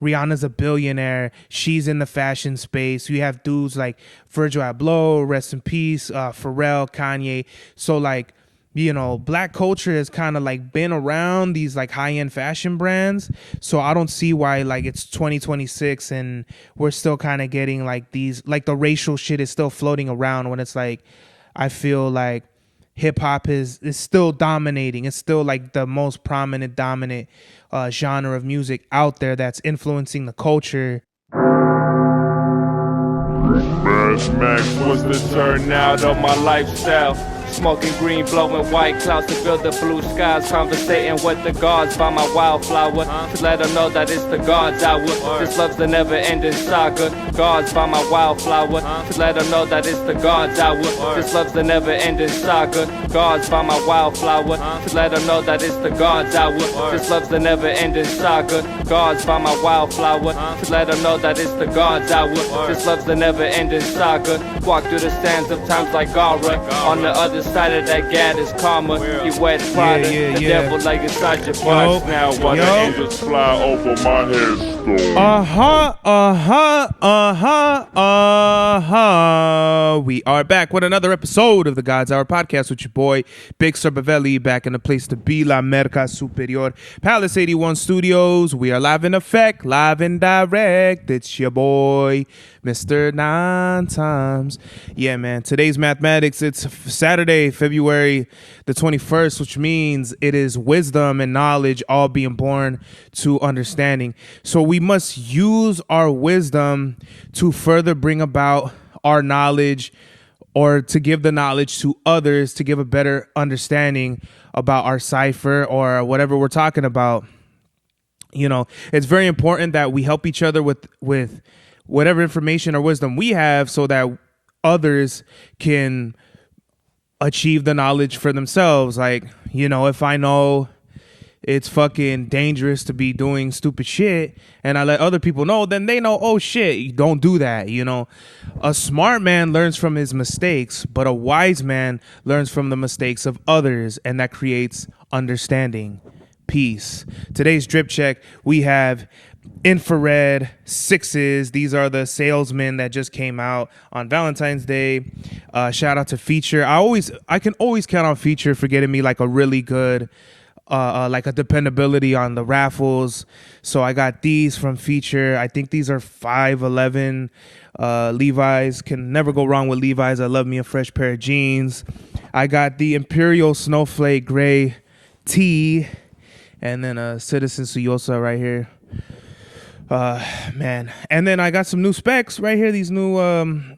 Rihanna's a billionaire. She's in the fashion space. You have dudes like Virgil Abloh, rest in peace, Pharrell, Kanye. So like, you know, black culture has kind of like been around these like high-end fashion brands. So I don't see why like it's 2026 and we're still kind of getting like these, like the racial shit is still floating around when it's like, I feel like hip hop is still dominating. It's still like the most prominent, dominant genre of music out there that's influencing the culture. Mad Max was the turnout of my lifestyle. Smoking green, blowing white clouds to build the blue skies. Conversating with the gods by my wildflower to let them know that it's the God's hour. This love's the never-ending saga. Gods by my wildflower to let them know that it's the God's hour. This love's the never-ending saga. Gods by my wildflower to let them know that it's the God's hour. This love's the never-ending saga. Gods by my wildflower to let them know that it's the God's hour. This love's the never-ending saga. Walk through the sands of times like Gara. On the other side of that gad is karma. You wet Prada, the devil like inside your box now. While the angels fly over my headstone. We are back with another episode of the God's Hour podcast with your boy Big Sir Bavelli, back in the place to be, La Merca Superior, Palace 81 Studios. We are live in effect, live and direct. It's your boy Mr. 9 Times. Yeah, man, today's mathematics. It's Saturday, February the 21st, which means it is wisdom and knowledge all being born to understanding. So we must use our wisdom to further bring about our knowledge, or to give the knowledge to others to give a better understanding about our cipher or whatever we're talking about. You know, it's very important that we help each other with whatever information or wisdom we have so that others can achieve the knowledge for themselves. Like, you know, if I know it's fucking dangerous to be doing stupid shit and I let other people know, then they know, oh shit, don't do that. You know, a smart man learns from his mistakes, but a wise man learns from the mistakes of others, and that creates understanding. Peace. Today's drip check, we have infrared 6s. These are the salesmen that just came out on Valentine's Day. Shout out to Feature. I can always count on Feature for getting me like a really good like a dependability on the raffles. So I got these from Feature. I think these are 511 Levi's. Can never go wrong with Levi's. I love me a fresh pair of jeans. I got the Imperial Snowflake Gray tee, and then a Citizen Suyosa right here. Man. And then I got some new specs right here. These new,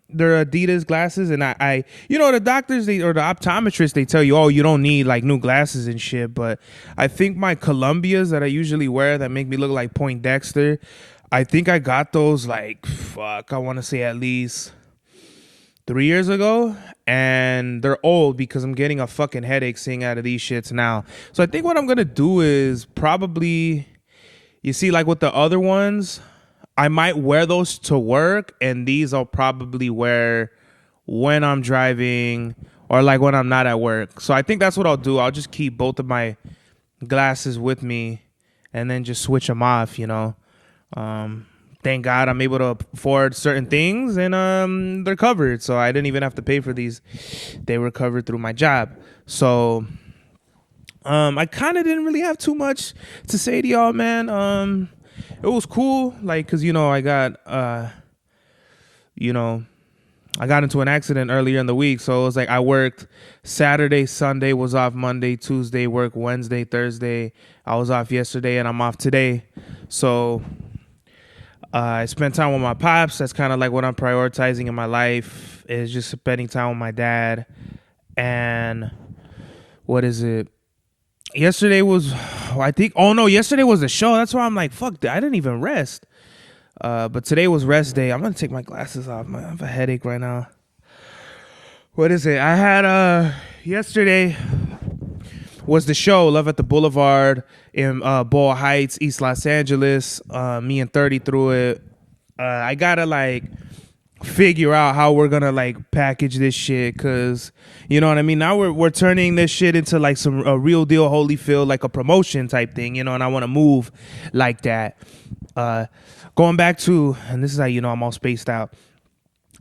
they're Adidas glasses. And I you know, the doctors, or the optometrists, they tell you, oh, you don't need like new glasses and shit. But I think my Columbias that I usually wear that make me look like Poindexter, I think I got those like, I want to say at least 3 years ago. And they're old because I'm getting a fucking headache seeing out of these shits now. So I think what I'm going to do is probably, you see, like with the other ones, I might wear those to work, and these I'll probably wear when I'm driving or like when I'm not at work. So I think that's what I'll do. I'll just keep both of my glasses with me and then just switch them off, you know. Thank God I'm able to afford certain things, and they're covered. So I didn't even have to pay for these. They were covered through my job. So I kind of didn't really have too much to say to y'all, man. It was cool, like, cause you know I got into an accident earlier in the week, so it was like I worked Saturday, Sunday, was off Monday, Tuesday, work Wednesday, Thursday. I was off yesterday, and I'm off today. So I spent time with my pops. That's kind of like what I'm prioritizing in my life, is just spending time with my dad. And what is it? Yesterday was the show. That's why I'm like, fuck, I didn't even rest. But today was rest day. I'm going to take my glasses off. I have a headache right now. What is it? I had, yesterday was the show, Love at the Boulevard in Boyle Heights, East Los Angeles. Me and 30 threw it. I got to like figure out how we're gonna like package this shit, cause you know what I mean. Now we're turning this shit into like a real deal Holyfield, like a promotion type thing, you know. And I want to move like that. Going back to, and this is how you know I'm all spaced out.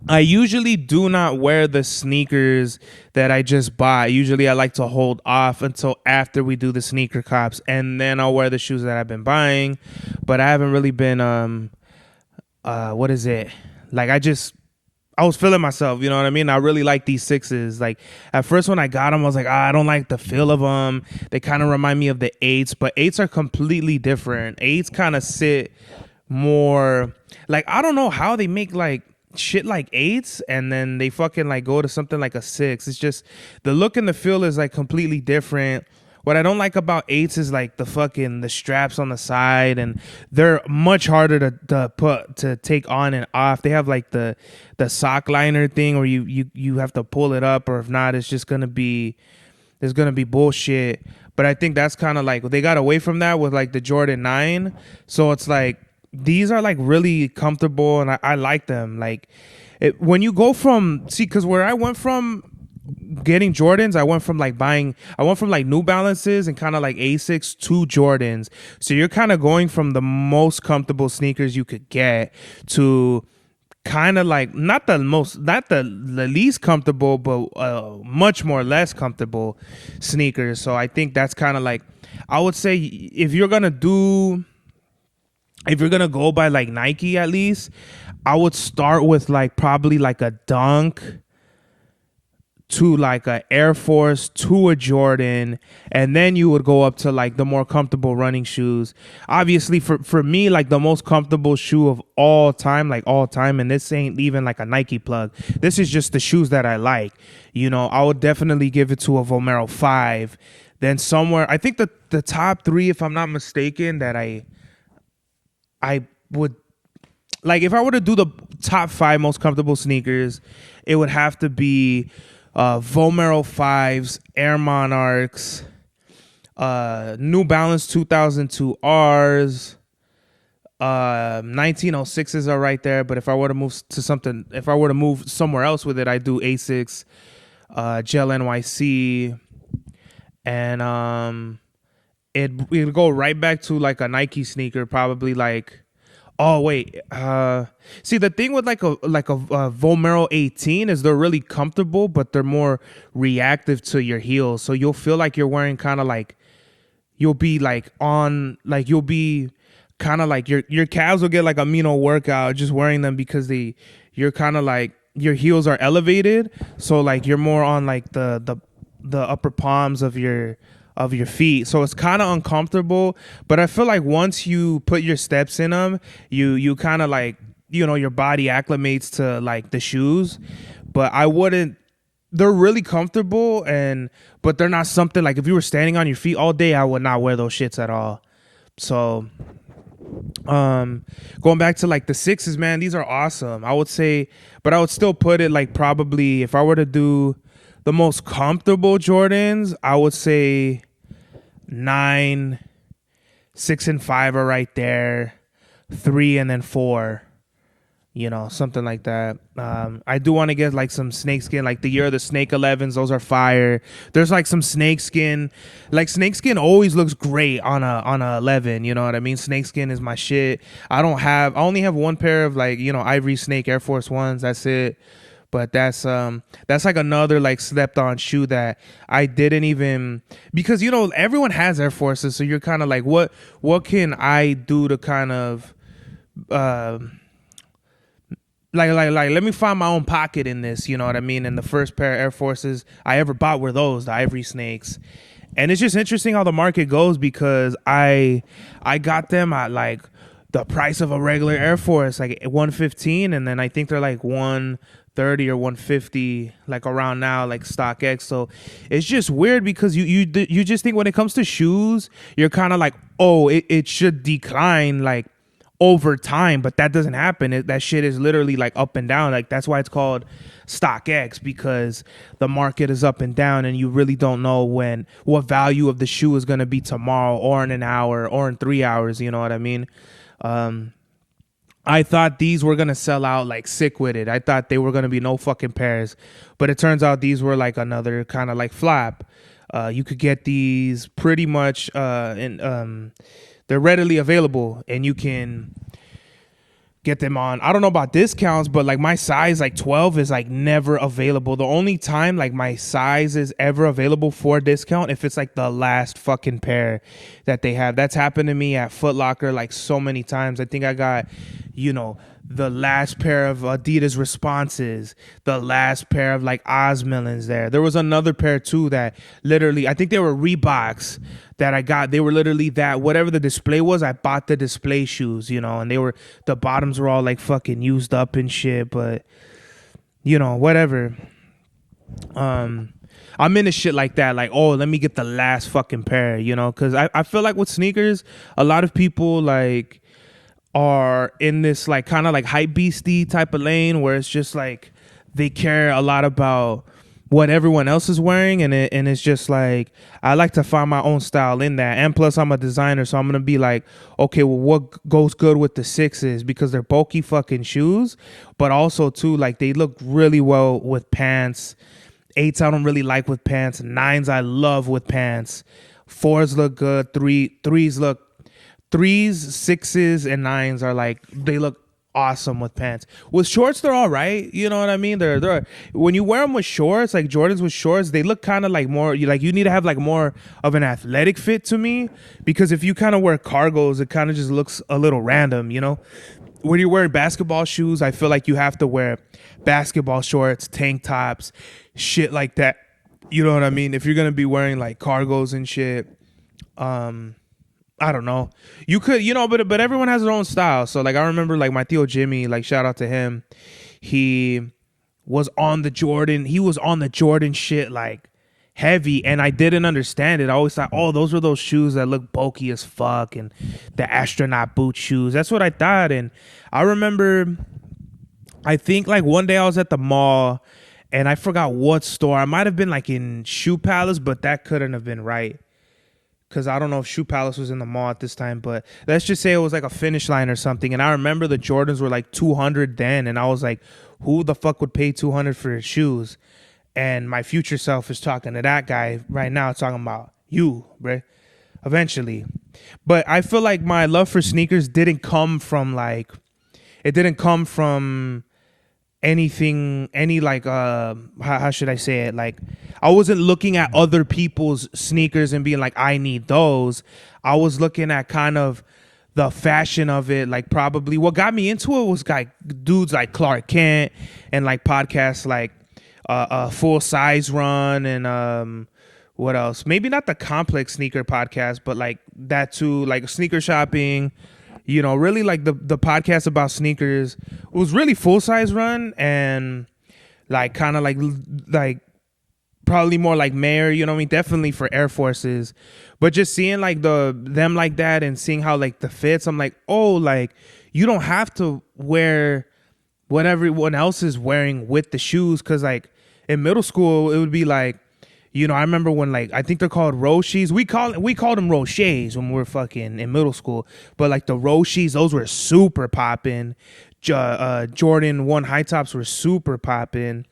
I usually do not wear the sneakers that I just bought. Usually I like to hold off until after we do the sneaker cops, and then I'll wear the shoes that I've been buying. But I haven't really been what is it? Like I was feeling myself, you know what I mean? I really like these sixes. Like at first when I got them, I was like, I don't like the feel of them. They kind of remind me of the eights, but eights are completely different. Eights kind of sit more like, I don't know how they make like shit like eights and then they fucking like go to something like a six. It's just the look and the feel is like completely different. What I don't like about eights is like the straps on the side, and they're much harder to take on and off. They have like the sock liner thing where you have to pull it up, or if not, it's just there's gonna be bullshit. But I think that's kind of like they got away from that with like the Jordan 9. So it's like these are like really comfortable, and I like them. Like when you go from because where I went from getting Jordans, I went from like New Balances and kind of like Asics to Jordans. So you're kind of going from the most comfortable sneakers you could get to kind of like not the least comfortable, but much more less comfortable sneakers. So I think that's kind of like, I would say if you're gonna go by like Nike, at least I would start with like probably like a Dunk to like a Air Force to a Jordan, and then you would go up to like the more comfortable running shoes. Obviously for me, like the most comfortable shoe of all time, and this ain't even like a Nike plug, this is just the shoes that I like, you know, I would definitely give it to a Vomero 5. Then somewhere, I think the top 3, if I'm not mistaken, that I would like, if I were to do the top 5 most comfortable sneakers, it would have to be Vomero 5s, Air Monarchs, New Balance 2002 Rs, 1906s are right there. But if I were to move somewhere else with it, I do Asics, Gel NYC, and it'd go right back to like a Nike sneaker, probably like. Oh wait, see, the thing with like a Vomero 18 is they're really comfortable, but they're more reactive to your heels. So you'll feel like you're wearing kind of like, you'll be kind of like your calves will get like a workout just wearing them, because you're kind of like, your heels are elevated. So like you're more on like the upper palms of your feet, so it's kind of uncomfortable. But I feel like once you put your steps in them, you kind of like, you know, your body acclimates to like the shoes. But they're really comfortable, but they're not something like, if you were standing on your feet all day, I would not wear those shits at all. So going back to like the sixes, man, these are awesome, I would say. But I would still put it like, probably if I were to do the most comfortable Jordans, I would say 9, 6, and 5 are right there. 3 and then 4, you know, something like that. I do want to get like some snakeskin, like the Year of the Snake 11s. Those are fire. There's like some snakeskin. Like snakeskin always looks great on a 11. You know what I mean? Snakeskin is my shit. I only have one pair of like, you know, Ivory Snake Air Force Ones. That's it. But that's like another like slept on shoe that I didn't even, because, you know, everyone has Air Forces, so you're kind of like, what can I do to kind of like let me find my own pocket in this, you know what I mean? And the first pair of Air Forces I ever bought were those, the Ivory Snakes. And it's just interesting how the market goes, because I got them at like the price of a regular Air Force, like $115, and then I think they're like $130 or $150 like around now, like StockX. So it's just weird, because you just think when it comes to shoes, you're kind of like, oh, it should decline like over time, but that doesn't happen. That shit is literally like up and down. Like that's why it's called StockX, because the market is up and down, and you really don't know what value of the shoe is going to be tomorrow, or in an hour, or in 3 hours. You know what I mean? I thought these were going to sell out like sick with it. I thought they were going to be no fucking pairs, but it turns out these were like another kind of like flop. You could get these pretty much they're readily available, and you can get them on. I don't know about discounts, but like my size, like 12, is like never available. The only time like my size is ever available for discount if it's like the last fucking pair that they have. That's happened to me at Foot Locker like so many times. I think I got, the last pair of Adidas Responses, the last pair of like Ozmillens there. There was another pair too that literally, I think they were Reeboks that I got. They were literally that, whatever the display was, I bought the display shoes, and the bottoms were all like fucking used up and shit, but whatever. I'm into shit like that, like, oh, let me get the last fucking pair, because I feel like with sneakers, a lot of people like are in this like kind of like hype beastie type of lane where it's just like they care a lot about what everyone else is wearing, and it's just like I like to find my own style in that. And plus I'm a designer, so I'm gonna be like, okay, well, what goes good with the 6s, because they're bulky fucking shoes, but also too like they look really well with pants. 8s I don't really like with pants. 9s I love with pants. 4s look good. 3s look 3s, 6s, and 9s are like, they look awesome with pants. With shorts, they're all right. You know what I mean? They're when you wear them with shorts, like Jordans with shorts, they look kind of like more, you need to have like more of an athletic fit to me, because if you kind of wear cargos, it kind of just looks a little random, When you're wearing basketball shoes, I feel like you have to wear basketball shorts, tank tops, shit like that. You know what I mean? If you're going to be wearing like cargos and shit, I don't know. You could, but everyone has their own style. So like I remember like my Tío Jimmy, like shout out to him. He was on the Jordan shit like heavy, and I didn't understand it. I always thought, oh, those were those shoes that look bulky as fuck, and the astronaut boot shoes. That's what I thought. And I remember, I think like one day I was at the mall and I forgot what store. I might have been like in Shoe Palace, but that couldn't have been right, because I don't know if Shoe Palace was in the mall at this time, but let's just say it was like a Finish Line or something. And I remember the Jordans were like $200 then, and I was like, who the fuck would pay $200 for his shoes? And my future self is talking to that guy right now, talking about you, bruh, eventually. But I feel like my love for sneakers didn't come from anything, how should I say it? Like, I wasn't looking at other people's sneakers and being like, I need those. I was looking at kind of the fashion of it. Like, probably what got me into it was like dudes like Clark Kent, and like podcasts like Full Size Run, and what else? Maybe not the Complex Sneaker podcast, but like that too, like Sneaker Shopping. Really like the podcast about sneakers. It was really Full Size Run, and like kind of like probably more like Mayer, definitely for Air Forces. But just seeing like them like that, and seeing how like the fits, I'm like, oh, like you don't have to wear what everyone else is wearing with the shoes. Cause like in middle school, it would be like, I remember when like, I think they're called Roshis. We called them Rochers when we were fucking in middle school. But like the Roshis, those were super popping. Jordan 1 high tops were super popping.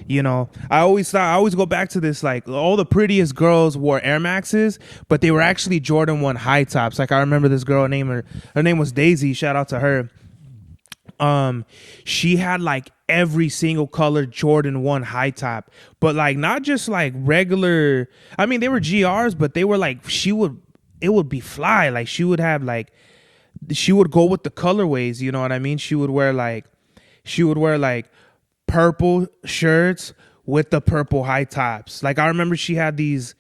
I always go back to this, like all the prettiest girls wore Air Maxes, but they were actually Jordan 1 high tops. Like I remember this girl, her name was Daisy. Shout out to her. She had like every single color Jordan 1 high top, but like not just like regular. I mean, they were GRs, but they were like, it would be fly. Like she would go with the colorways. You know what I mean? She would wear like purple shirts with the purple high tops. Like I remember she had these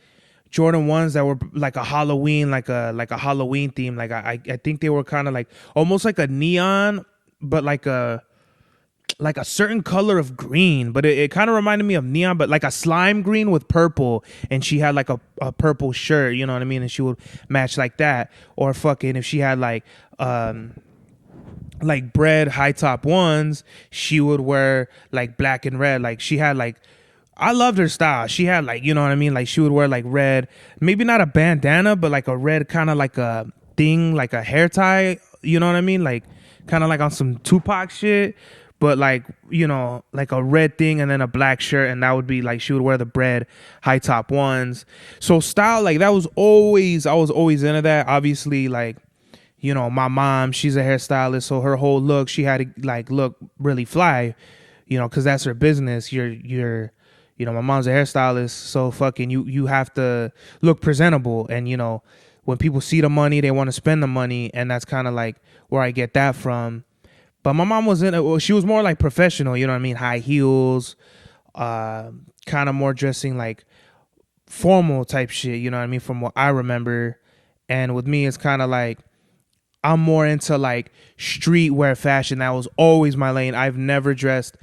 Jordan 1s that were like a Halloween, like a Halloween theme. Like I think they were kind of like almost like a neon, but like a certain color of green, but it kind of reminded me of neon, but like a slime green with purple. And she had like a purple shirt, you know what I mean? And she would match like that. Or fucking if she had like bread high top 1s, she would wear like black and red. Like she had like, I loved her style. She had like, you know what I mean? Like she would wear like red, maybe not a bandana, but like a red kind of like a thing, like a hair tie, you know what I mean? Like kind of like on some Tupac shit, but like, like a red thing and then a black shirt. And that would be like, she would wear the bread high top 1s. So style, like that was always, I was always into that. Obviously, like, you know, my mom, she's a hairstylist, so her whole look, she had to like look really fly, you know, because that's her business. You know, my mom's a hairstylist, so fucking you have to look presentable. And you know, when people see the money, they want to spend the money, and that's kind of like where I get that from. But my mom she was more like professional, you know what I mean? High heels, kind of more dressing like formal type shit, you know what I mean? From what I remember. And with me, it's kind of like I'm more into like streetwear fashion. That was always my lane. I've never dressed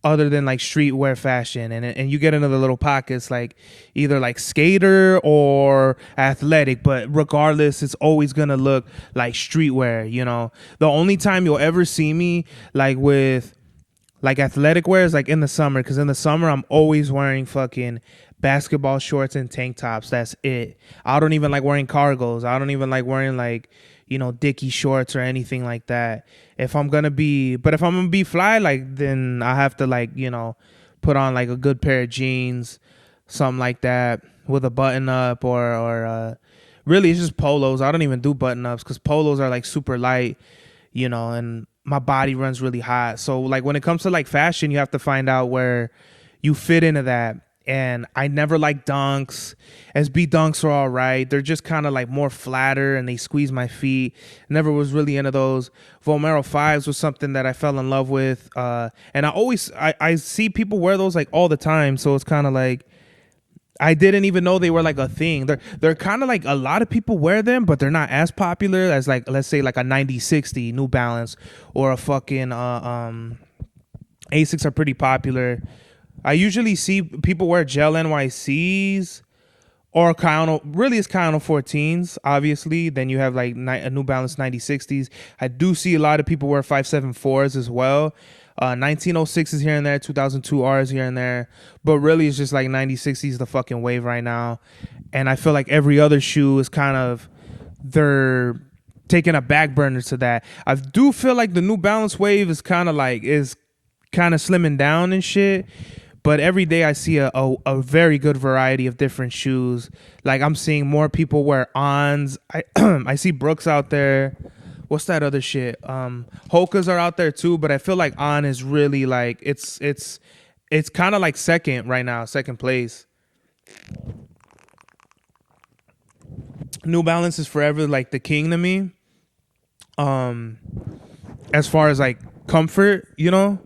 other than like streetwear fashion, and you get into the little pockets like either like skater or athletic, but regardless, it's always gonna look like streetwear. You know, the only time you'll ever see me like with like athletic wear is like in the summer, because in the summer I'm always wearing fucking basketball shorts and tank tops. That's it. I don't even like wearing cargos. I don't even like wearing like, you know, Dickie shorts or anything like that. If I'm gonna be fly, like, then I have to like, you know, put on like a good pair of jeans, something like that with a button up, or really it's just polos. I don't even do button ups because polos are like super light, you know, and my body runs really hot. So like when it comes to like fashion, you have to find out where you fit into that. And I never liked dunks. SB dunks are all right. They're just kind of like more flatter and they squeeze my feet. Never was really into those. Vomero 5s was something that I fell in love with. And I see people wear those like all the time. So it's kind of like, I didn't even know they were like a thing. They're kind of like a lot of people wear them, but they're not as popular as like, let's say like a 9060 New Balance or a fucking Asics are pretty popular. I usually see people wear gel NYCs or Kayano. Really, it's Kayano 14s, obviously. Then you have like a New Balance 9060s. I do see a lot of people wear 574s as well. 1906s here and there, 2002Rs here and there. But really, it's just like 9060s the fucking wave right now. And I feel like every other shoe is kind of, they're taking a back burner to that. I do feel like the New Balance wave is kind of slimming down and shit. But every day I see a very good variety of different shoes. Like I'm seeing more people wear Ons. I see Brooks out there. What's that other shit? Hokas are out there too, but I feel like On is really like it's kind of like second right now, second place. New Balance is forever like the king to me. As far as like comfort, you know.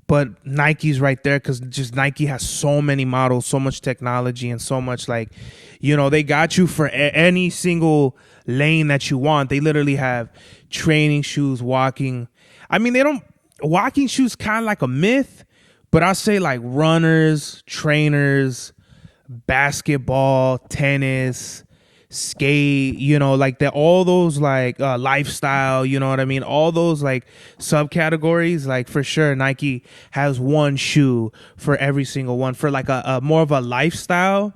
But Nike's right there because just Nike has so many models, so much technology, and so much like, you know, they got you for any single lane that you want. They literally have training shoes, walking. I mean, walking shoes kind of like a myth, but I'll say like runners, trainers, basketball, tennis, skate, you know, like all those like lifestyle, you know what I mean, all those like subcategories. Like for sure Nike has one shoe for every single one. For like a more of a lifestyle,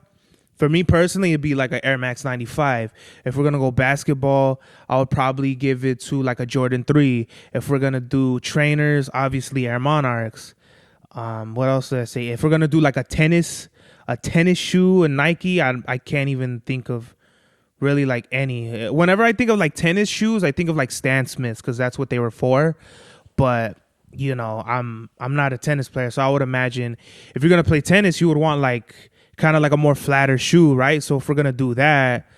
for me personally, it'd be like an Air Max 95. If we're gonna go basketball, I would probably give it to like a Jordan 3. If we're gonna do trainers, obviously Air Monarchs. What else did I say? If we're gonna do like a tennis shoe and Nike, I can't even think of really like any. Whenever I think of like tennis shoes, I think of like Stan Smiths because that's what they were for. But you know, I'm not a tennis player, so I would imagine if you're gonna play tennis, you would want like kind of like a more flatter shoe, right? So if we're gonna do that,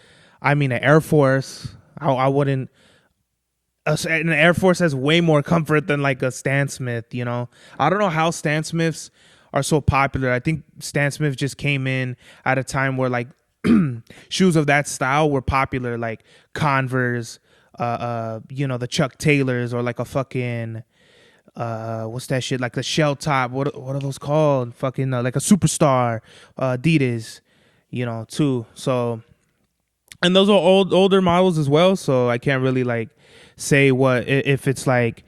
I mean, an Air Force, I wouldn't. An Air Force has way more comfort than like a Stan Smith. You know, I don't know how Stan Smiths are so popular. I think Stan Smith just came in at a time where like shoes of that style were popular, like Converse, you know, the Chuck Taylors, or like a fucking what's that shit, like the shell top, what are those called, fucking like a Superstar, Adidas, you know, too. So, and those are older models as well, so I can't really like say what if it's like,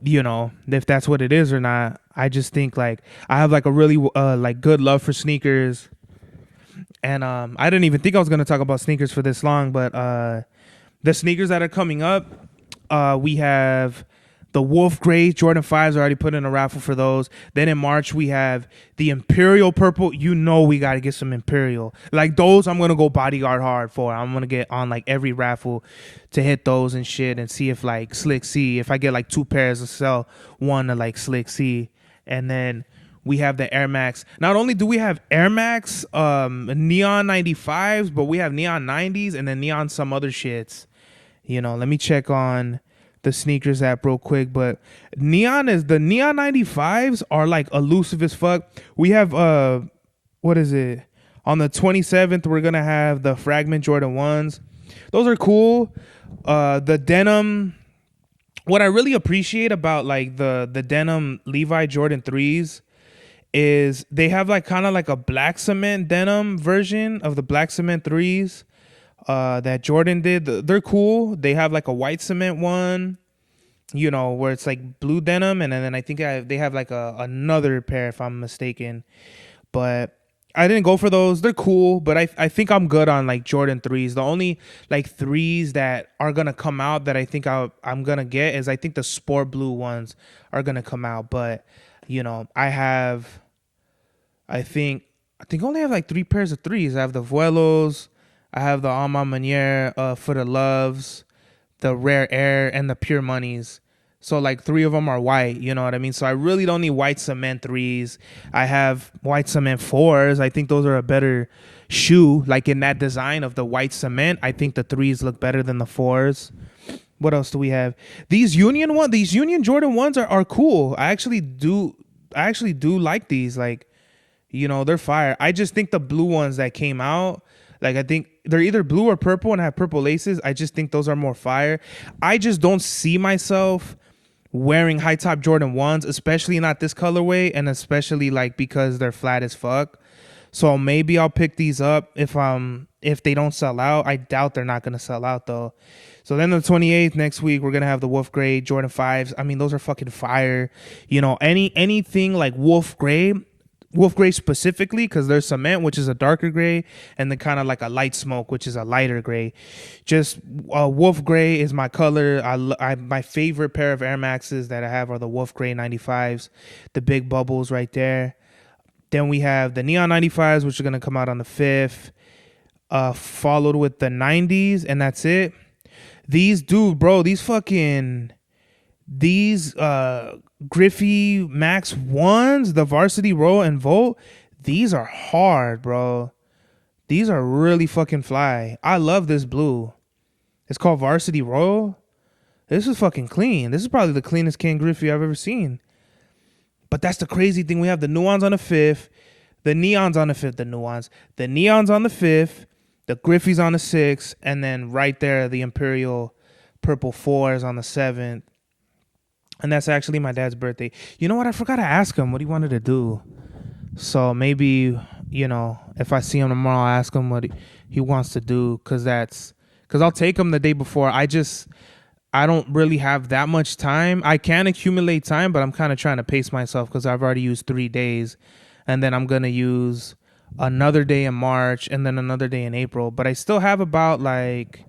you know, if that's what it is or not. I just think like I have like a really like good love for sneakers. And I didn't even think I was going to talk about sneakers for this long, but the sneakers that are coming up, we have The Wolf Gray Jordan 5s are already put in a raffle for those. Then in March, we have the Imperial Purple. You know we got to get some Imperial. Like those, I'm going to go bodyguard hard for. I'm going to get on like every raffle to hit those and shit and see if like Slick C, if I get like 2 pairs to sell one to like Slick C. And then we have the Air Max. Not only do we have Air Max Neon 95s, but we have Neon 90s and then Neon some other shits. You know, let me check on the sneakers app real quick, but the Neon 95s are like elusive as fuck. We have what is it, on the 27th we're gonna have the Fragment Jordan 1s. Those are cool. The denim, what I really appreciate about like the denim Levi Jordan 3s is they have like kind of like a black cement denim version of the black cement 3s that Jordan did. They're cool. They have like a white cement one, you know, where it's like blue denim, and then I think they have like another pair if I'm mistaken. But I didn't go for those. They're cool, but I think I'm good on like Jordan 3s. The only like 3s that are gonna come out that I think I'm gonna get is I think the sport blue ones are gonna come out. But you know, I think I only have like 3 pairs of 3s. I have the Vuelos, I have the Alma Maniere for the Loves, the Rare Air, and the Pure Monies. So like 3 of them are white, you know what I mean? So I really don't need white cement 3s. I have white cement 4s. I think those are a better shoe. Like in that design of the white cement, I think the 3s look better than the 4s. What else do we have? These Union Jordan 1s are cool. I actually do like these. Like, you know, they're fire. I just think the blue ones that came out, like I think they're either blue or purple and have purple laces. I just think those are more fire. I just don't see myself wearing high top Jordan 1s, especially not this colorway, and especially like because they're flat as fuck. So maybe I'll pick these up if they don't sell out. I doubt they're not gonna sell out though. So then the 28th next week we're gonna have the Wolf Gray Jordan 5s. I mean, those are fucking fire. You know, anything like Wolf Gray specifically, because there's cement, which is a darker gray, and then kind of like a light smoke, which is a lighter gray. Just Wolf Gray is my color. My favorite pair of Air Maxes that I have are the Wolf Gray 95s, the big bubbles right there. Then we have the Neon 95s, which are gonna come out on the 5th, followed with the 90s, and that's it. These Griffey Max 1s, the Varsity Row and Volt, these are hard, bro. These are really fucking fly. I love this blue. It's called Varsity Row. This is fucking clean. This is probably the cleanest Ken Griffey I've ever seen. But that's the crazy thing. We have the Nuans on the 5th, the Neons on the 5th, the Neons on the 5th, the Griffeys on the 6th, and then right there, the Imperial Purple 4s on the 7th. And that's actually my dad's birthday. You know what? I forgot to ask him what he wanted to do. So maybe, you know, if I see him tomorrow, I'll ask him what he wants to do. Because I'll take him the day before. I don't really have that much time. I can accumulate time, but I'm kind of trying to pace myself because I've already used 3 days. And then I'm going to use another day in March and then another day in April. But I still have about like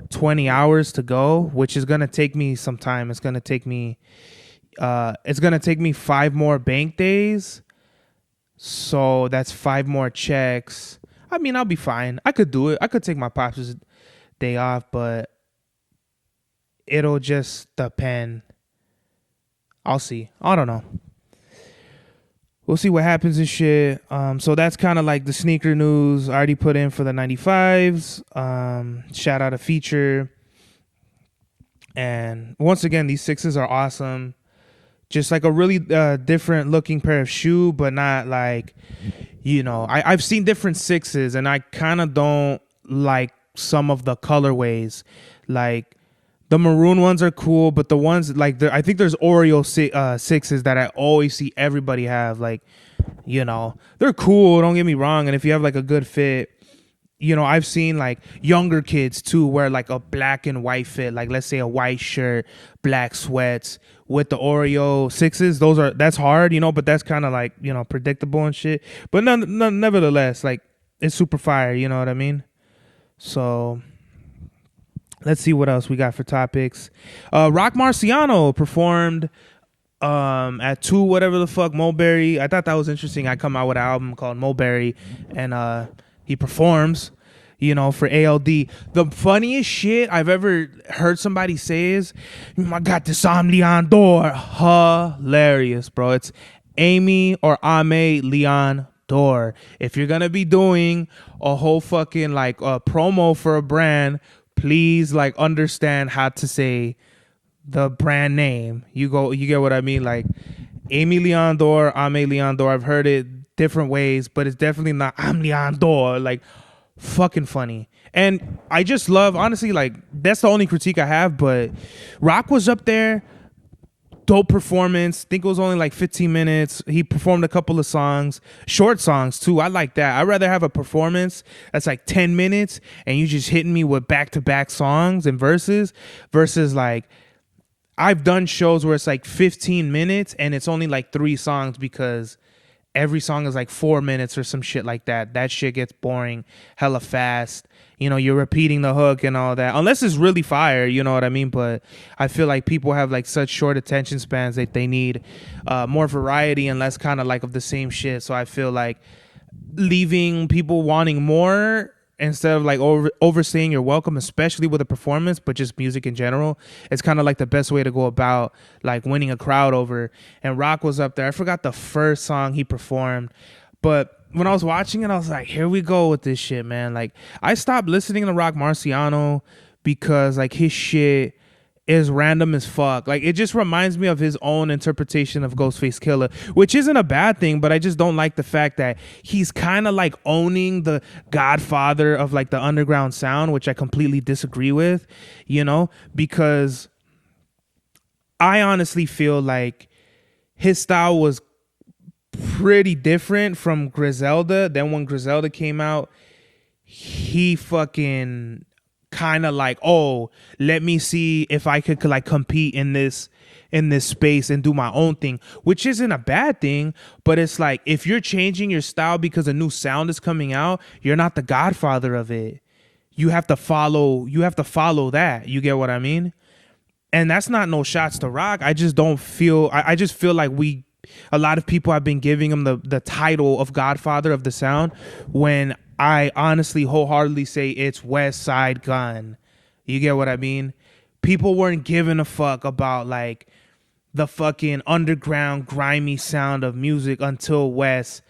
20 hours to go, which is going to take me some time. It's going to take me 5 more bank days. So that's 5 more checks. I mean, I'll be fine. I could do it. I could take my pops' day off, but it'll just depend. I'll see. I don't know. We'll see what happens and shit. So that's kind of like the sneaker news. I already put in for the 95s. Shout out a feature. And once again, these 6s are awesome. Just like a really different looking pair of shoe, but not like, you know, I've seen different 6s and I kind of don't like some of the colorways. Like the maroon ones are cool, but the ones like I think there's Oreo 6s that I always see everybody have. Like, you know, they're cool. Don't get me wrong. And if you have like a good fit, you know, I've seen like younger kids too wear like a black and white fit. Like let's say a white shirt, black sweats with the Oreo 6s. That's hard, you know, but that's kind of like, you know, predictable and shit. But nevertheless, like it's super fire. You know what I mean? So Let's see what else we got for topics. Rock Marciano performed at 2 whatever the fuck Mulberry. I thought that was interesting. I come out with an album called Mulberry, and he performs, for ALD. The funniest shit I've ever heard somebody say is, I got this Ozmillen Dore. Hilarious, bro. It's Aime or Aime Leon Dore. If you're gonna be doing a whole fucking like promo for a brand, please like understand how to say the brand name. You get what I mean? Like Aime Leon Dore, Aime Leon Dore. I've heard it different ways, but it's definitely not Aime Leon Dore. Like fucking funny. And I just love, honestly, like that's the only critique I have, but Rock was up there. Dope performance. Think it was only like 15 minutes. He performed a couple of songs, short songs too. I like that. I'd rather have a performance that's like 10 minutes and you just hitting me with back-to-back songs and verses versus like I've done shows where it's like 15 minutes and it's only like 3 songs because every song is like 4 minutes or some shit like that. That shit gets boring hella fast. You're repeating the hook and all that. Unless it's really fire, you know what I mean? But I feel like people have like such short attention spans that they need more variety and less kind of like of the same shit. So I feel like leaving people wanting more instead of like overstaying your welcome, especially with a performance, but just music in general, it's kind of like the best way to go about like winning a crowd over. And Rock was up there. I forgot the first song he performed, but when I was watching it, I was like, here we go with this shit, man. Like I stopped listening to Rock Marciano because like his shit is random as fuck. Like it just reminds me of his own interpretation of Ghostface Killer, which isn't a bad thing, but I just don't like the fact that he's kind of like owning the godfather of like the underground sound, which I completely disagree with, because I honestly feel like his style was pretty different from Griselda. Then when Griselda came out, he fucking kind of like, oh, let me see if I could like compete in this space and do my own thing, which isn't a bad thing. But it's like if you're changing your style because a new sound is coming out, you're not the godfather of it. You have to follow that. You get what I mean? And that's not no shots to Rock. I just don't feel I just feel like a lot of people have been giving him the title of Godfather of the Sound when I honestly wholeheartedly say it's West Side Gun. You get what I mean? People weren't giving a fuck about like the fucking underground grimy sound of music until West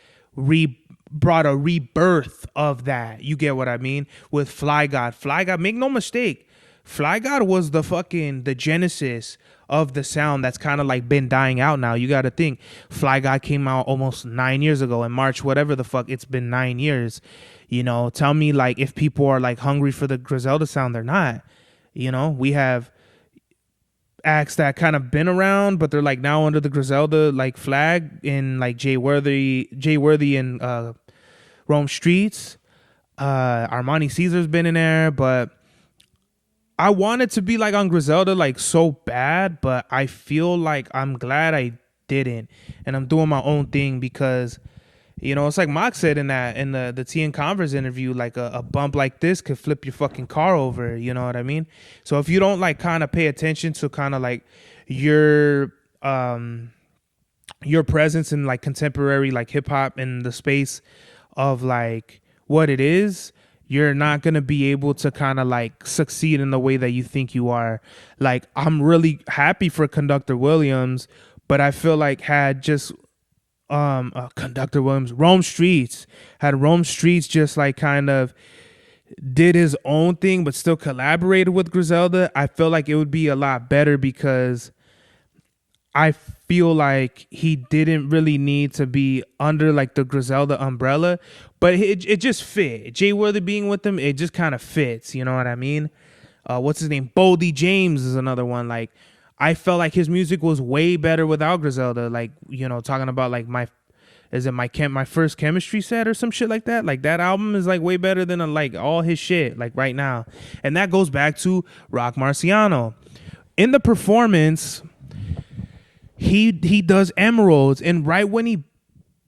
brought a rebirth of that. You get what I mean? With Fly God. Fly God, make no mistake, Fly God was the genesis of the sound that's kind of like been dying out now. You got to think Fly God came out almost 9 years ago in March, whatever the fuck. It's been 9 years. Tell me like if people are like hungry for the Griselda sound, they're not. We have acts that kind of been around, but they're like now under the Griselda like flag in like Jay Worthy and Rome Streets. Armani Caesar's been in there, but I wanted to be like on Griselda like so bad, but I feel like I'm glad I didn't, and I'm doing my own thing because it's like Mock said in the T and Converse interview, like a bump like this could flip your fucking car over. You know what I mean? So if you don't like kind of pay attention to kind of like your presence in like contemporary like hip hop in the space of like what it is, you're not going to be able to kind of like succeed in the way that you think you are. Like, I'm really happy for Conductor Williams, but I feel like had just Conductor Williams, Rome Streets just like kind of did his own thing, but still collaborated with Griselda, I feel like it would be a lot better because I feel like he didn't really need to be under like the Griselda umbrella, but it just fit. Jay Worthy being with him, it just kind of fits. You know what I mean? What's his name? Boldy James is another one. Like, I felt like his music was way better without Griselda. Like, talking about like my first chemistry set or some shit like that. Like, that album is like way better than like all his shit like right now. And that goes back to Rock Marciano. In the performance, he does Emeralds, and right when he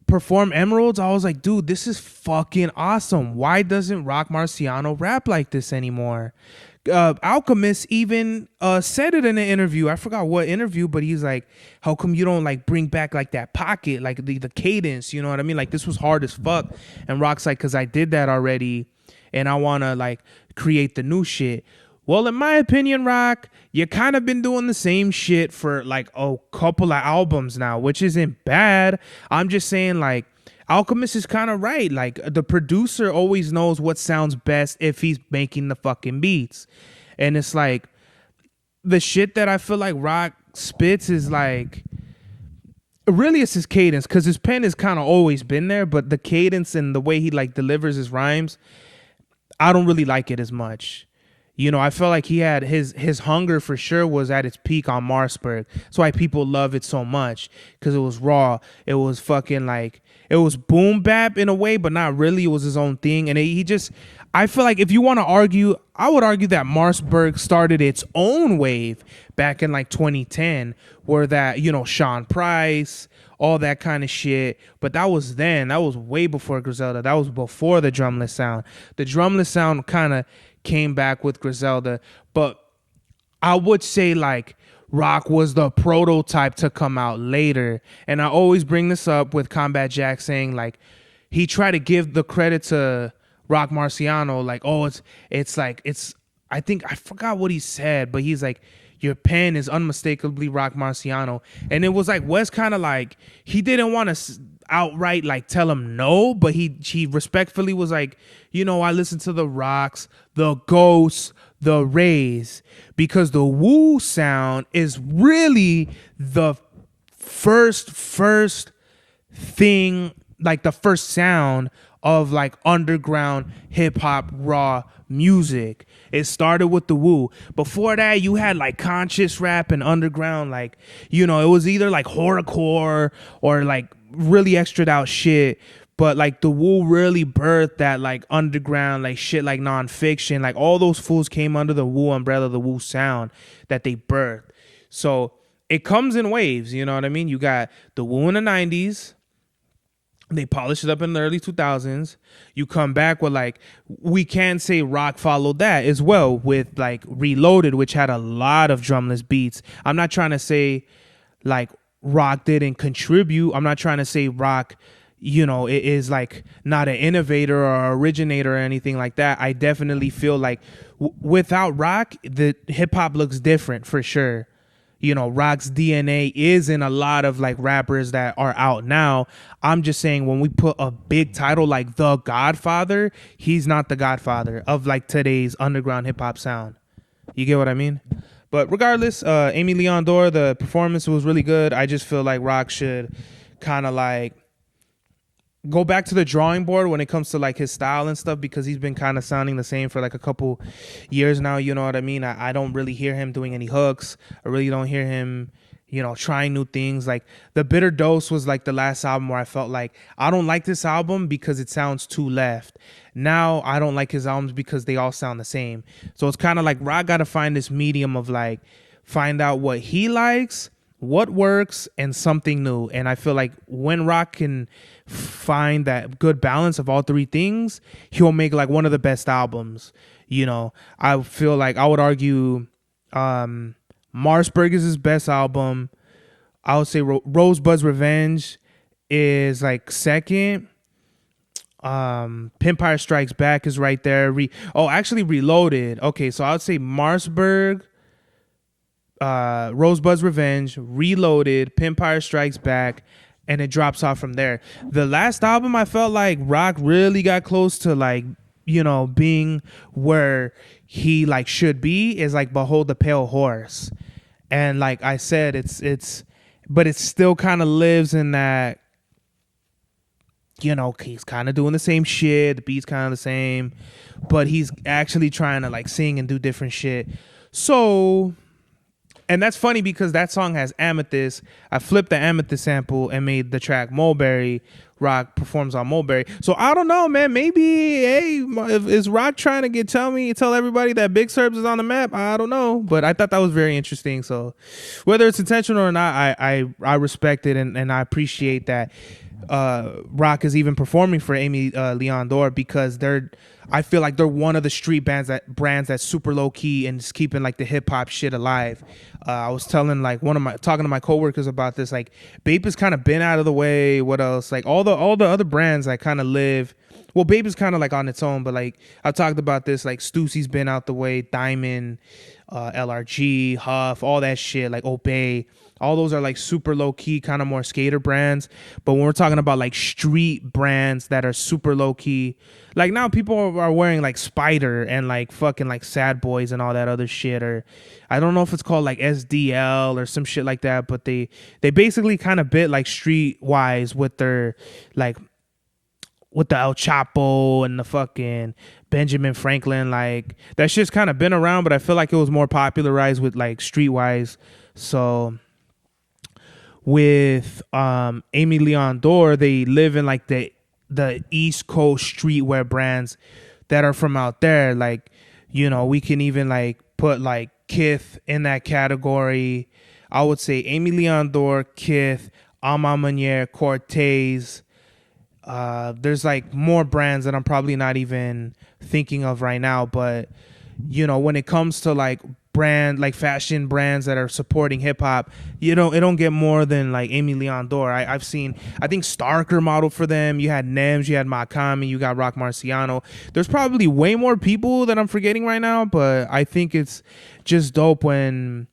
performed Emeralds, I was like, dude, this is fucking awesome. Why doesn't Rock Marciano rap like this anymore? Alchemist even said it in an interview. I forgot what interview, but he's like, how come you don't like bring back like that pocket, like the cadence, you know what I mean? Like this was hard as fuck. And Rock's like, cause I did that already and I wanna like create the new shit. Well, in my opinion, Rock, you kind of been doing the same shit for like a couple of albums now, which isn't bad. I'm just saying like Alchemist is kind of right. Like the producer always knows what sounds best if he's making the fucking beats. And it's like the shit that I feel like Rock spits is like, really it's his cadence, because his pen has kind of always been there, but the cadence and the way he like delivers his rhymes, I don't really like it as much. You know, I felt like he had his hunger for sure was at its peak on Marsburg. That's why people love it so much, because it was raw. It was fucking like, it was boom bap in a way, but not really. It was his own thing. And I feel like if you want to argue, I would argue that Marsburg started its own wave back in like 2010, where that, you know, Sean Price, all that kind of shit. But that was then. That was way before Griselda. That was before the drumless sound. The drumless sound kind of came back with Griselda, but I would say like Rock was the prototype to come out later. And I always bring this up with Combat Jack saying like he tried to give the credit to Rock Marciano, like, oh, it's like I think I forgot what he said, but he's like, your pen is unmistakably Rock Marciano. And it was like Wes kind of like, he didn't want to outright like tell him no, but he respectfully was like, you know, I listen to the Rocks, the Ghosts, the Rays, because the Wu sound is really the first thing, like the first sound of like underground hip hop raw music. It started with the Wu. Before that, you had like conscious rap and underground, like, you know, it was either like horrorcore or like really extra out shit. But like the Wu really birthed that like underground, like shit like Nonfiction. Like all those fools came under the Wu umbrella, the Wu sound that they birthed. So it comes in waves, you know what I mean? You got the Wu in the 90s. They polished it up in the early 2000s. You come back with like, we can say Rock followed that as well with like Reloaded, which had a lot of drumless beats. I'm not trying to say like Rock didn't contribute. I'm not trying to say Rock, you know, it is like not an innovator or originator or anything like that. I definitely feel like without Rock, the hip hop looks different for sure. You know, Rock's DNA is in a lot of like rappers that are out now. I'm just saying when we put a big title like The Godfather, he's not the Godfather of like today's underground hip hop sound. You get what I mean? But regardless, Aime Leon Dore, the performance was really good. I just feel like Rock should kind of like go back to the drawing board when it comes to like his style and stuff, because he's been kind of sounding the same for like a couple years now. You know what I mean? I don't really hear him doing any hooks. I really don't hear him, you know, trying new things. Like The Bitter Dose was like the last album where I felt like I don't like this album because it sounds too left. Now I don't like his albums because they all sound the same. So it's kind of like Rock got to find this medium of like find out what he likes, what works, and something new. And I feel like when Rock can find that good balance of all three things, he'll make like one of the best albums. You know, I feel like I would argue Marsburg is his best album. I would say Rosebud's Revenge is like second. Pimpire Strikes Back is right there. Actually Reloaded. Okay, so I would say Marsburg, Rosebud's Revenge, Reloaded, Pimpire Strikes Back, and it drops off from there. The last album, I felt like Rock really got close to like, you know, being where he like should be, is like Behold the Pale Horse. And like I said, but it still kind of lives in that, you know, he's kind of doing the same shit, the beat's kind of the same, but he's actually trying to like sing and do different shit. So, and that's funny because that song has Amethyst. I flipped the Amethyst sample and made the track Mulberry. Rock performs on Mulberry. So I don't know, man. Maybe, hey, is Rock trying to tell everybody that Big Serbs is on the map? I don't know, but I thought that was very interesting. So whether it's intentional or not, I respect it and I appreciate that. Rock is even performing for Aime Leon Dore, because I feel like they're one of the street brands that's super low key and is keeping like the hip hop shit alive. I was telling like talking to my coworkers about this. Like Bape has kind of been out of the way. What else? Like all the other brands like kind of live. Well, Bape is kind of like on its own, but like I've talked about this. Like Stussy's been out the way. Diamond, LRG, Huff, all that shit. Like Obey. All those are like super low key, kind of more skater brands. But when we're talking about like street brands that are super low key, like now people are wearing like Spider and like fucking like Sad Boys and all that other shit. Or I don't know if it's called like SDL or some shit like that. But they basically kind of bit like streetwise with their like with the El Chapo and the fucking Benjamin Franklin. Like that shit's kind of been around, but I feel like it was more popularized with like streetwise. So with Aime Leon Dore, they live in like the East Coast streetwear brands that are from out there. Like, you know, we can even like put like Kith in that category. I would say Aime Leon Dore, Kith, Alma Manier, Cortez. There's like more brands that I'm probably not even thinking of right now, but you know, when it comes to like fashion brands that are supporting hip hop, you know, it don't get more than like Aime Leon Dore. I've seen, I think Starker modeled for them. You had Nems, you had Makami, you got Rock Marciano. There's probably way more people that I'm forgetting right now, but I think it's just dope when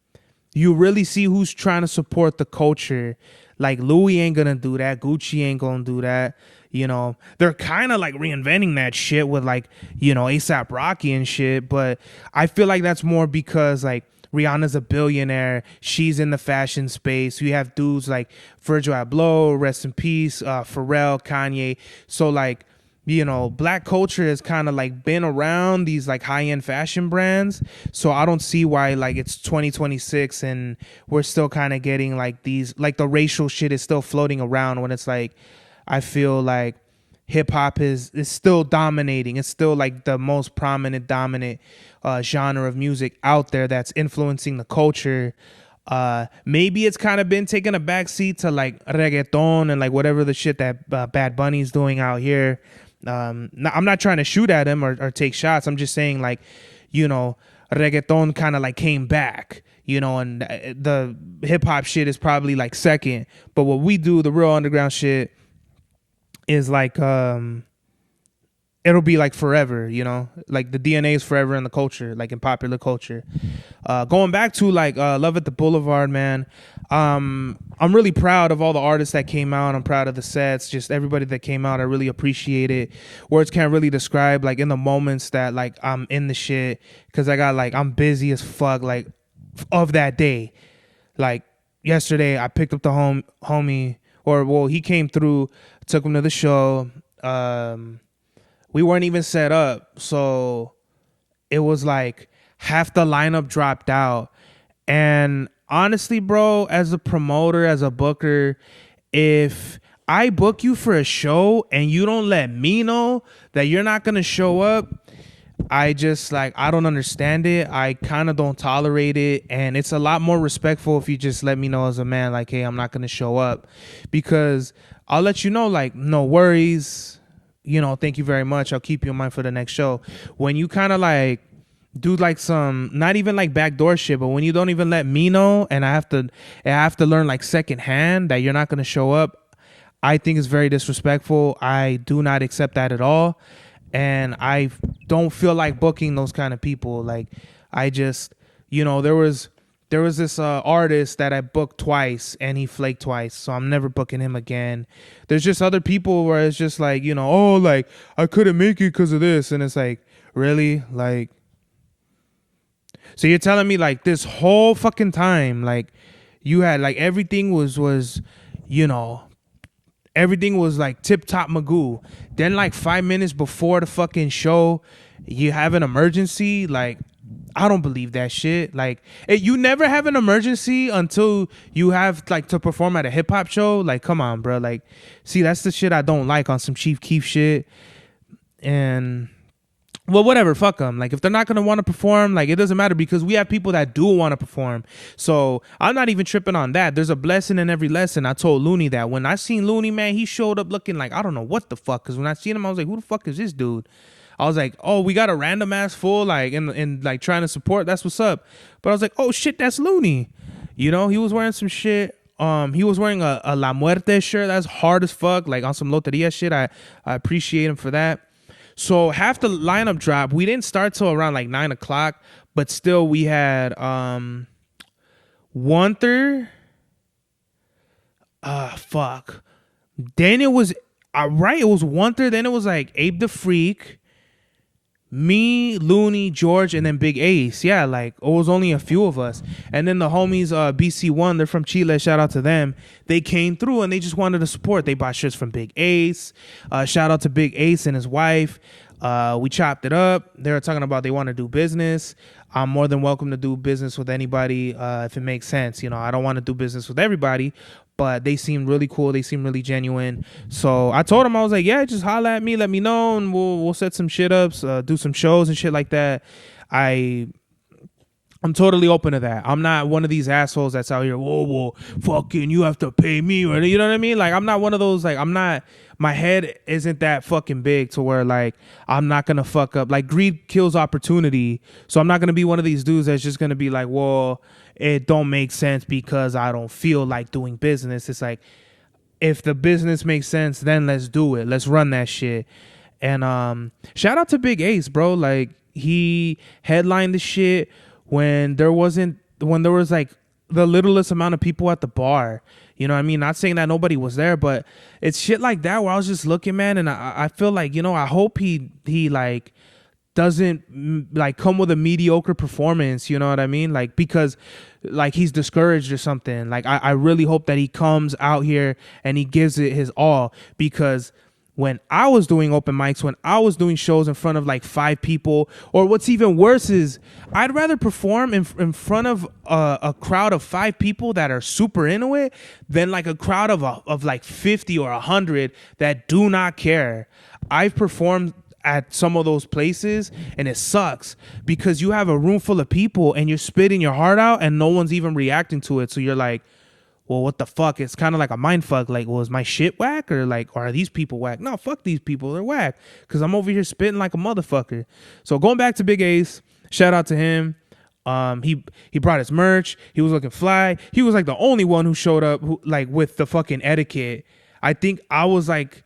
you really see who's trying to support the culture. Like Louis ain't gonna do that. Gucci ain't gonna do that. You know, they're kind of like reinventing that shit with like, you know, ASAP Rocky and shit. But I feel like that's more because like Rihanna's a billionaire. She's in the fashion space. You have dudes like Virgil Abloh, rest in peace, Pharrell, Kanye. So like, you know, black culture has kind of like been around these like high-end fashion brands. So I don't see why like it's 2026 and we're still kind of getting like these, like the racial shit is still floating around, when it's like, I feel like hip hop is still dominating. It's still like the most prominent, dominant genre of music out there that's influencing the culture. Maybe it's kind of been taking a backseat to like reggaeton and like whatever the shit that Bad Bunny's doing out here. I'm not trying to shoot at him or take shots. I'm just saying like, you know, reggaeton kind of like came back, you know, and the hip hop shit is probably like second. But what we do, the real underground shit, is like it'll be like forever, you know, like the DNA is forever in the culture, like in popular culture. Going back to like Love at the Boulevard, man, I'm really proud of all the artists that came out. I'm proud of the sets, just everybody that came out. I really appreciate it. Words can't really describe like in the moments that like I'm in the shit, because I'm busy as fuck like of that day. Like yesterday I picked up the homie, or well, he came through, took him to the show. We weren't even set up, so it was like half the lineup dropped out. And honestly, bro, as a promoter, as a booker, if I book you for a show and you don't let me know that you're not gonna show up, I don't understand it. I kind of don't tolerate it. And it's a lot more respectful if you just let me know as a man, like, hey, I'm not going to show up, because I'll let you know, like, no worries, you know, thank you very much, I'll keep you in mind for the next show. When you kind of like do like some, not even like backdoor shit, but when you don't even let me know and I have to learn like secondhand that you're not going to show up, I think it's very disrespectful. I do not accept that at all. And I don't feel like booking those kind of people. Like, I just, you know, there was this artist that I booked twice and he flaked twice, so I'm never booking him again. There's just other people where it's just like, you know, oh, like I couldn't make it because of this, and it's like, really? Like, so you're telling me like this whole fucking time, like you had like everything was you know, everything was like tip top magoo. Then like 5 minutes before the fucking show, you have an emergency. Like, I don't believe that shit. Like, you never have an emergency until you have like to perform at a hip hop show. Like, come on, bro. Like, see, that's the shit I don't like on some Chief Keef shit. And well, whatever, fuck them. Like, if they're not gonna want to perform, like, it doesn't matter, because we have people that do want to perform. So I'm not even tripping on that. There's a blessing in every lesson. I told Looney that when I seen Looney, man, he showed up looking like I don't know what the fuck. Because when I seen him, I was like, who the fuck is this dude? I was like, oh, we got a random ass full, like, and like trying to support. That's what's up. But I was like, oh shit, that's Looney. You know, he was wearing some shit. He was wearing a La Muerte shirt. That's hard as fuck, like on some loteria shit. I appreciate him for that. So half the lineup dropped. We didn't start till around like 9 o'clock, but still we had Wanther. Fuck. Then it was right. It was Wanther. Then it was like Abe the Freak, me, Looney, George, and then Big Ace. Yeah, like it was only a few of us. And then the homies, BC1, they're from Chile. Shout out to them. They came through and they just wanted to support. They bought shirts from Big Ace. Shout out to Big Ace and his wife. We chopped it up. They were talking about they want to do business. I'm more than welcome to do business with anybody if it makes sense. You know, I don't want to do business with everybody, but they seem really cool. They seem really genuine. So I told them, I was like, yeah, just holla at me, let me know, and we'll set some shit ups, do some shows and shit like that. I'm totally open to that. I'm not one of these assholes that's out here, whoa, fucking, you have to pay me, or you know what I mean? Like, I'm not one of those, like, my head isn't that fucking big to where, like, I'm not gonna fuck up. Like, greed kills opportunity. So I'm not gonna be one of these dudes that's just gonna be like, well, it don't make sense because I don't feel like doing business. It's like, if the business makes sense, then let's do it. Let's run that shit. And shout out to Big Ace, bro. Like, he headlined the shit when there was like the littlest amount of people at the bar. You know what I mean? Not saying that nobody was there, but it's shit like that where I was just looking, man, and I feel like, you know, I hope he like doesn't like come with a mediocre performance, you know what I mean? Like, because like he's discouraged or something. Like, I really hope that he comes out here and he gives it his all, because when I was doing open mics, when I was doing shows in front of like 5 people, or what's even worse is I'd rather perform in front of a crowd of 5 people that are super into it than like a crowd of like 50 or 100 that do not care. I've performed at some of those places and it sucks because you have a room full of people and you're spitting your heart out and no one's even reacting to it. So you're like, well, what the fuck? It's kind of like a mind fuck. Like, well, is my shit whack, or like, are these people whack? No, fuck these people. They're whack because I'm over here spitting like a motherfucker. So going back to Big Ace, shout out to him. He brought his merch. He was looking fly. He was like the only one who showed up like with the fucking etiquette. I think I was like,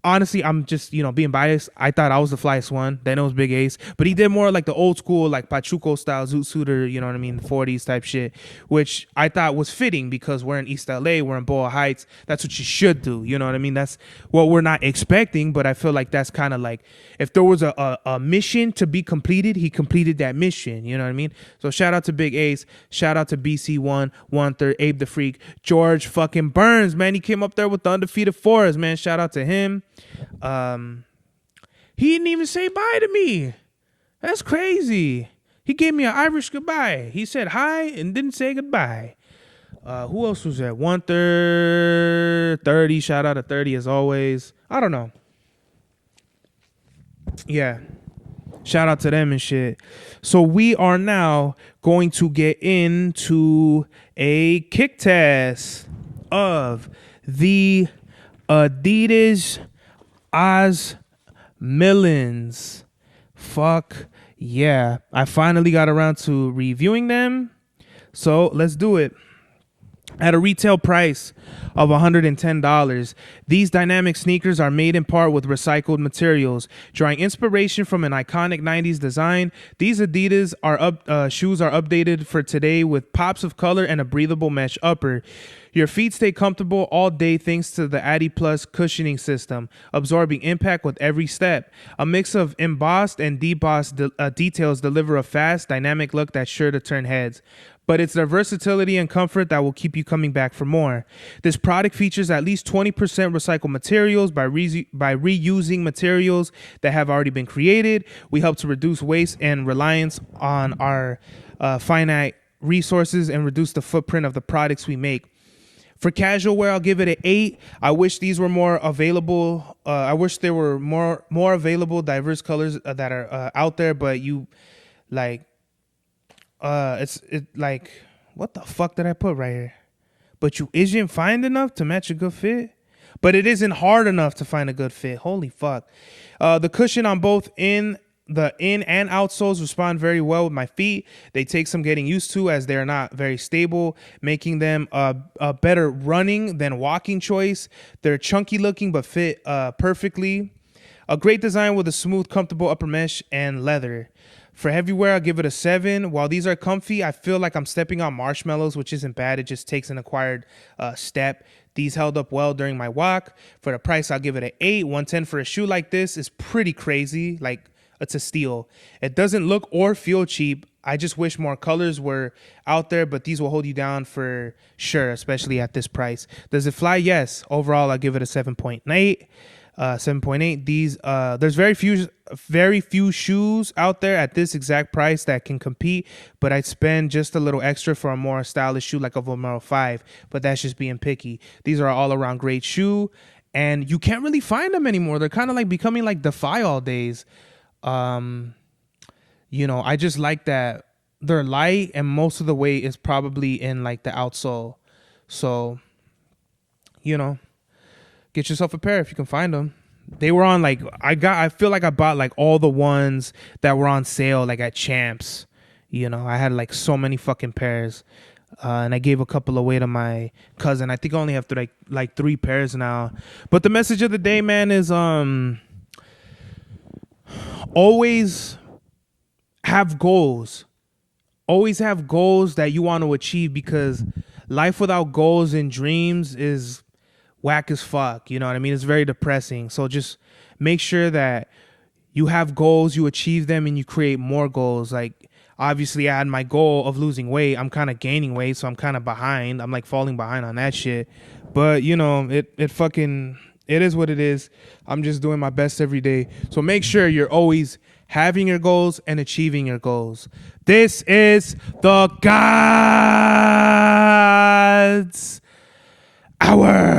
honestly, I'm just, you know, being biased. I thought I was the flyest one. Then it was Big Ace. But he did more like the old school, like Pachuco style zoot suiter, you know what I mean? 40s type shit, which I thought was fitting because we're in East LA, we're in Boa Heights. That's what you should do. You know what I mean? That's what we're not expecting, but I feel like that's kind of like, if there was a mission to be completed, he completed that mission. You know what I mean? So shout out to Big Ace. Shout out to BC1, 1/3, Abe the Freak, George fucking Burns, man. He came up there with the undefeated fours, man. Shout out to him. He didn't even say bye to me. That's crazy. He gave me an Irish goodbye. He said hi and didn't say goodbye. Who else was there? 1/3, 30. Shout out to 30 as always. I don't know. Yeah. Shout out to them and shit. So we are now going to get into a kick test of the Adidas Ozmillens. Fuck yeah. I finally got around to reviewing them. So let's do it. At a retail price of $110, these dynamic sneakers are made in part with recycled materials. Drawing inspiration from an iconic 90s design, these Adidas shoes are updated for today with pops of color and a breathable mesh upper. Your feet stay comfortable all day thanks to the Adi Plus cushioning system, absorbing impact with every step. A mix of embossed and debossed details deliver a fast, dynamic look that's sure to turn heads. But it's their versatility and comfort that will keep you coming back for more. This product features at least 20% recycled materials. By reusing materials that have already been created, we help to reduce waste and reliance on our finite resources and reduce the footprint of the products we make. For casual wear, I'll give it an 8. I wish these were more available. I wish there were more available, diverse colors that are out there. But you, like, like, what the fuck did I put right here? But you isn't find enough to match a good fit. But it isn't hard enough to find a good fit. Holy fuck. The cushion on both the in and outsoles respond very well with my feet. They take some getting used to as they're not very stable, making them a better running than walking choice. They're chunky looking but fit perfectly. A great design with a smooth, comfortable upper mesh and leather. For heavy wear, I'll give it a 7. While these are comfy, I feel like I'm stepping on marshmallows, which isn't bad. It just takes an acquired step. These held up well during my walk. For the price, I'll give it an 8. 110 for a shoe like this is pretty crazy. Like, it's a steal. It doesn't look or feel cheap. I just wish more colors were out there, but these will hold you down for sure, especially at this price. Does it fly? Yes. Overall, I'll give it a 7.8. 7.8. These there's very few shoes out there at this exact price that can compete, but I'd spend just a little extra for a more stylish shoe like a Vomero 5, but that's just being picky. These are all around great shoe, and you can't really find them anymore. They're kind of like becoming like Defy all days. You know, I just like that they're light and most of the weight is probably in like the outsole. So, you know, get yourself a pair if you can find them. They were on like, I feel like I bought like all the ones that were on sale, like at Champs. You know, I had like so many fucking pairs. And I gave a couple away to my cousin. I think I only have to like 3 pairs now. But the message of the day, man, is always have goals. Always have goals that you want to achieve, because life without goals and dreams is whack as fuck. You know what I mean? It's very depressing. So just make sure that you have goals, you achieve them, and you create more goals. Like, obviously I had my goal of losing weight. I'm kind of gaining weight, so I'm kind of behind. I'm like falling behind on that shit. But you know, it is what it is. I'm just doing my best every day. So make sure you're always having your goals and achieving your goals. This is the God's Hour.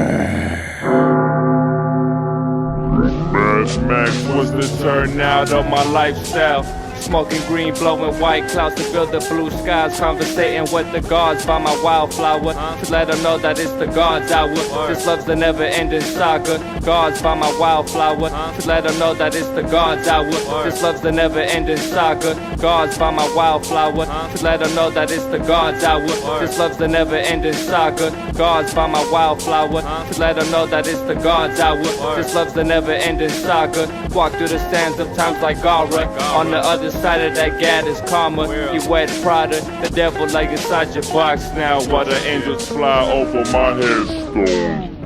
Max was the turnout of my lifestyle. Smoking green, blowing white clouds to build the blue skies. Conversating with the gods by my wildflower to let them know that it's the God's hour. This love's the never-ending saga. Gods by my wildflower to let them know that it's the God's hour. This love's the never-ending saga. Gods by my wildflower to let them know that it's the God's hour. This love's the never-ending saga. Gods by my wildflower to let them know that it's the God's hour. This love's the never-ending saga. Walk through the sands of times like Dore. On the other side of that gad is karma. You wet Prada, the devil like inside your box now, while the angels fly over my headstone.